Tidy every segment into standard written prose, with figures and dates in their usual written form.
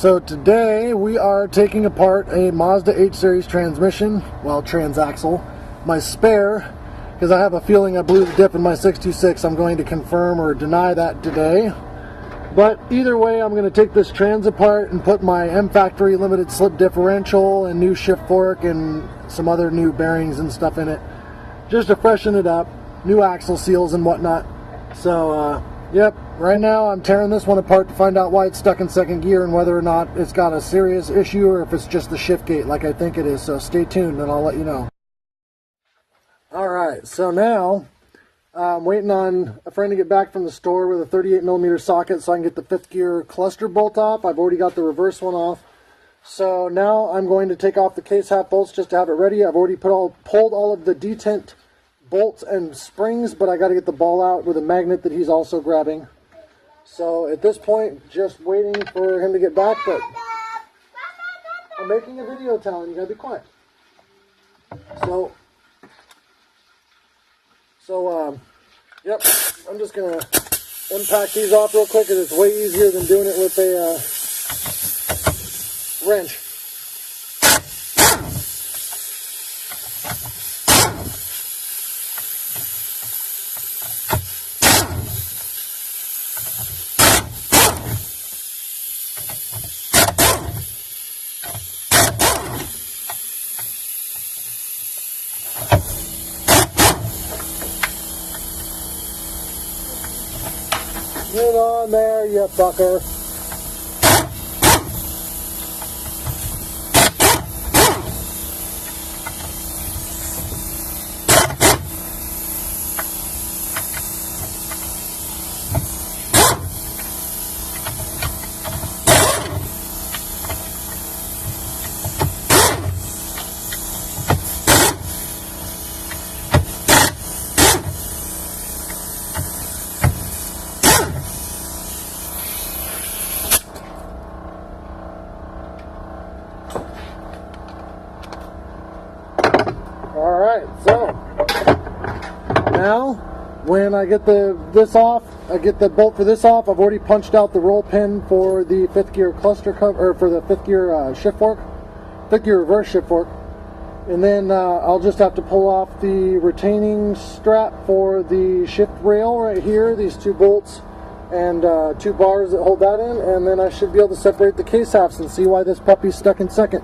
So today we are taking apart a Mazda 8 Series transmission, well, Transaxle. My spare, because I have a feeling I blew the diff in my 626. I'm going to confirm or deny that today. But either way, I'm going to take this trans apart and put my M Factory limited slip differential and new shift fork and some other new bearings and stuff in it, just to freshen it up, new axle seals and whatnot. So yep, right now I'm tearing this one apart to find out why it's stuck in second gear and whether or not it's got a serious issue or if it's just the shift gate like I think it is. So stay tuned and I'll let you know. Alright, so now I'm waiting on a friend to get back from the store with a 38mm socket so I can get the 5th gear cluster bolt off. I've already got the reverse one off. So now I'm going to take off the case half bolts just to have it ready. I've already pulled all of the detent bolts and springs, but I got to get the ball out with a magnet that he's also grabbing. So at this point, just waiting for him to get back, but I'm making a video, Talon. You got to be quiet. So, yep, I'm just going to unpack these off real quick, because it's way easier than doing it with a wrench. Get on there, you fucker. Alright, so now when I get this off, I get the bolt for this off. I've already punched out the roll pin for the 5th gear cluster cover, or for the 5th gear shift fork, 5th gear reverse shift fork. And then I'll just have to pull off the retaining strap for the shift rail right here, these 2 bolts and 2 bars that hold that in, and then I should be able to separate the case halves and see why this puppy's stuck in second.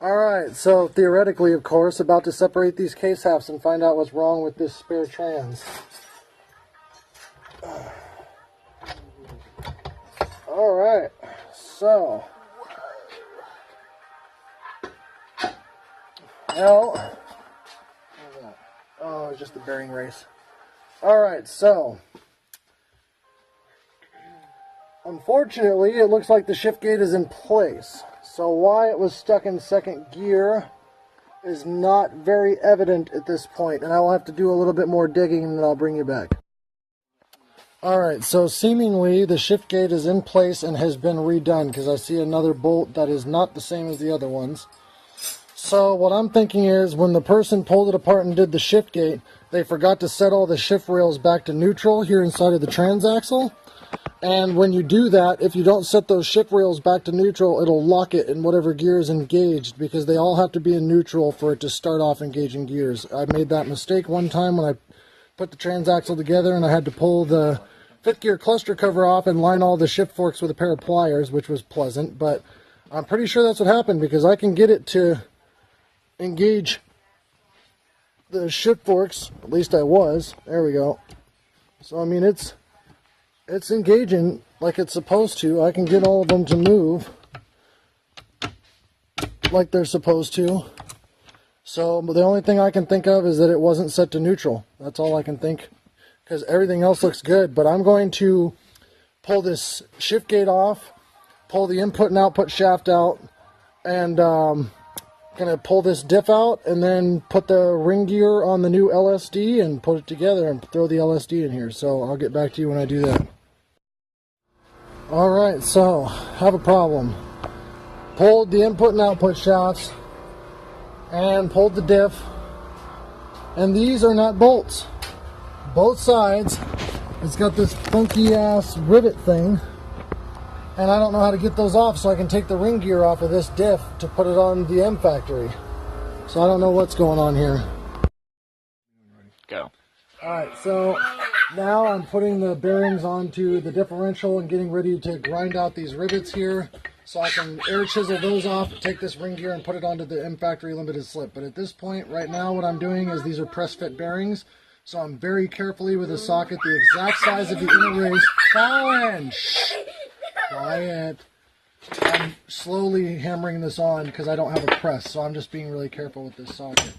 Alright, so theoretically, of course, about to separate these case halves and find out what's wrong with this spare trans. Alright, so well, oh, it's just the bearing race. Alright, so unfortunately, it looks like the shift gate is in place. So why it was stuck in second gear is not very evident at this point, and I will have to do a little bit more digging and then I'll bring you back. Alright, so seemingly the shift gate is in place and has been redone, because I see another bolt that is not the same as the other ones. So what I'm thinking is, when the person pulled it apart and did the shift gate, they forgot to set all the shift rails back to neutral here inside of the transaxle. And when you do that, if you don't set those shift rails back to neutral, it'll lock it in whatever gear is engaged, because they all have to be in neutral for it to start off engaging gears. I made that mistake one time when I put the transaxle together and I had to pull the 5th gear cluster cover off and line all the shift forks with a pair of pliers, which was pleasant, but I'm pretty sure that's what happened, because I can get it to engage the shift forks. At least I was. There we go. So I mean, it's engaging like it's supposed to. I can get all of them to move like they're supposed to. So the only thing I can think of is that it wasn't set to neutral. That's all I can think, because everything else looks good. But I'm going to pull this shift gate off, pull the input and output shaft out, and gonna pull this diff out, and then put the ring gear on the new LSD and put it together and throw the LSD in here. So I'll get back to you when I do that. Alright, so have a problem. Pulled the input and output shafts and pulled the diff, and these are not bolts. Both sides, it's got this funky ass rivet thing And I don't know how to get those off, so I can take the ring gear off of this diff to put it on the M factory. So I don't know what's going on here. Go. Alright, so now I'm putting the bearings onto the differential and getting ready to grind out these rivets here so I can air chisel those off, take this ring gear and put it onto the M factory limited slip. But at this point, right now, what I'm doing is these are press fit bearings. So I'm very carefully with a socket the exact size of the inner race. Fallon! Shh! Quiet. I'm slowly hammering this on because I don't have a press, so I'm just being really careful with this socket.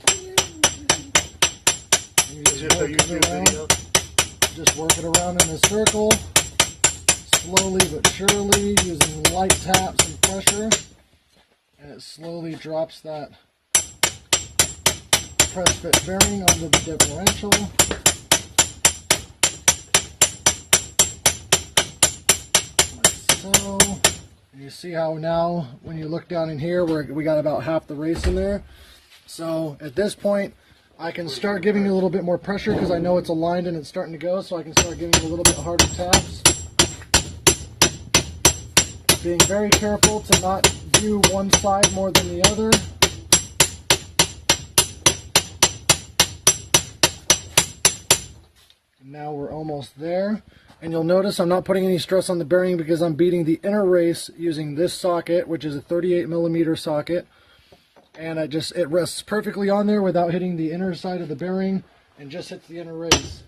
Just work it around in a circle, slowly but surely, using light taps and pressure, and it slowly drops that press fit bearing onto the differential. So, and you see how now when you look down in here we got about half the race in there. So at this point I can start giving it a little bit more pressure because I know it's aligned and it's starting to go, so I can start giving it a little bit harder taps. Being very careful to not view one side more than the other. And now we're almost there. And you'll notice I'm not putting any stress on the bearing because I'm beating the inner race using this socket, which is a 38mm socket. And it rests perfectly on there without hitting the inner side of the bearing and just hits the inner race.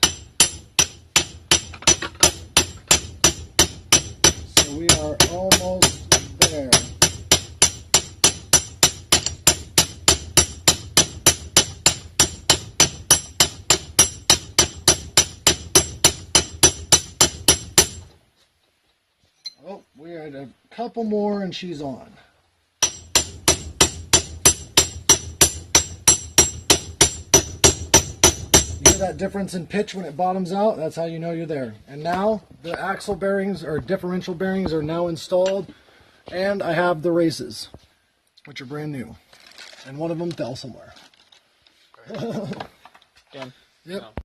So we are almost there. Oh, we had a couple more and she's on. You hear that difference in pitch when it bottoms out? That's how you know you're there. And now the axle bearings or differential bearings are now installed, and I have the races, which are brand new. And one of them fell somewhere. Done. Yep.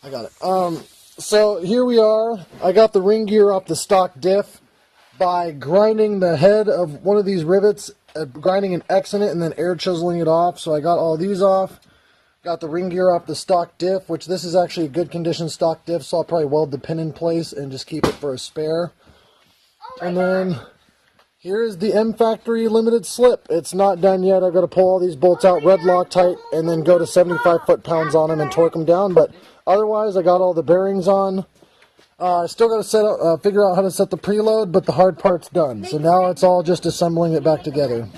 I got it. So here we are. I got the ring gear off the stock diff by grinding the head of one of these rivets, grinding an X in it, and then air chiseling it off. So I got all these off. Got the ring gear off the stock diff, which this is actually a good condition stock diff, so I'll probably weld the pin in place and just keep it for a spare. And then here's the M factory limited slip. It's not done yet. I've got to pull all these bolts out, red Loctite, and then go to 75 foot-pounds on them and torque them down. But otherwise, I got all the bearings on. I still got to figure out how to set the preload, but the hard part's done. So now it's all just assembling it back together.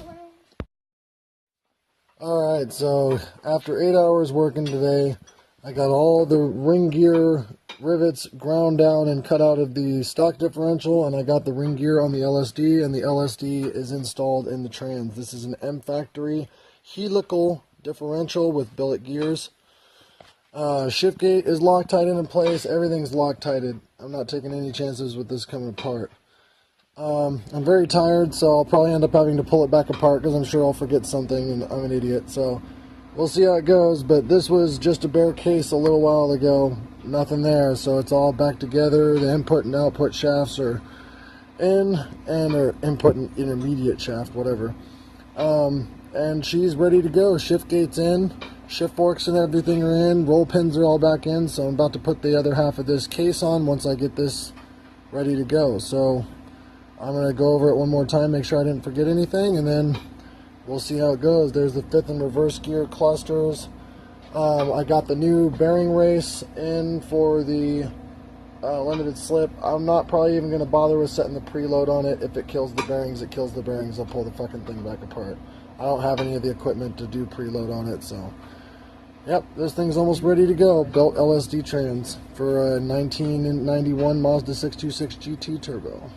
Alright, so after 8 hours working today, I got all the ring gear rivets ground down and cut out of the stock differential, and I got the ring gear on the LSD, and the LSD is installed in the trans. This is an M factory helical differential with billet gears. Shift gate is Loctited in place. Everything's Loctited. I'm not taking any chances with this coming apart. I'm very tired, so I'll probably end up having to pull it back apart because I'm sure I'll forget something and I'm an idiot. So we'll see how it goes, but this was just a bare case a little while ago. Nothing there, so it's all back together. The input and output shafts are in, and or input and intermediate shaft, whatever. And she's ready to go. Shift gate's in. Shift forks and everything are in. Roll pins are all back in, so I'm about to put the other half of this case on once I get this ready to go. So I'm going to go over it one more time, make sure I didn't forget anything, and then we'll see how it goes. There's the fifth and reverse gear clusters. I got the new bearing race in for the limited slip. I'm not probably even going to bother with setting the preload on it. If it kills the bearings, it kills the bearings. I'll pull the fucking thing back apart. I don't have any of the equipment to do preload on it, so yep, this thing's almost ready to go. Belt LSD trans for a 1991 Mazda 626 GT Turbo.